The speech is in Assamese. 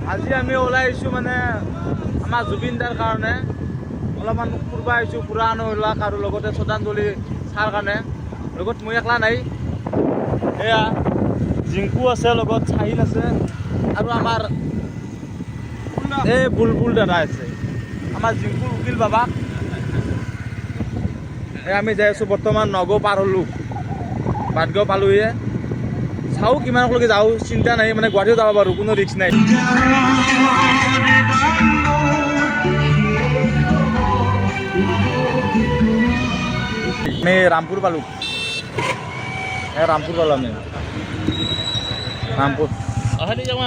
আজি আমি ওলাই আহিছোঁ মানে আমাৰ জুবিন দাৰ কাৰণে অলপমান ফুৰিব আহিছোঁ পুৰাণ ওলাক আৰু লগতে শ্ৰদ্ধাঞ্জলি চাৰ কাৰণে লগত মই একলা নাই এয়া জিংকু আছে লগত চাহিল আছে আৰু আমাৰ এই বুলবুল দাদা আছে আমাৰ জিংকুৰ উকিল বাবা আমি যাই আছোঁ বৰ্তমান নগাঁও পাৰ হ'লোঁ বাটগাঁও পালোঁহিয়ে চাওঁ কিমানলৈকে যাওঁ চিন্তা নাই মানে গুৱাহাটীও যাব পাৰোঁ কোনো ৰিস্ক নাই আমি ৰামপুৰ পালোঁ ৰামপুৰ পালোঁ আমি ৰামপুৰ আহি যাওঁ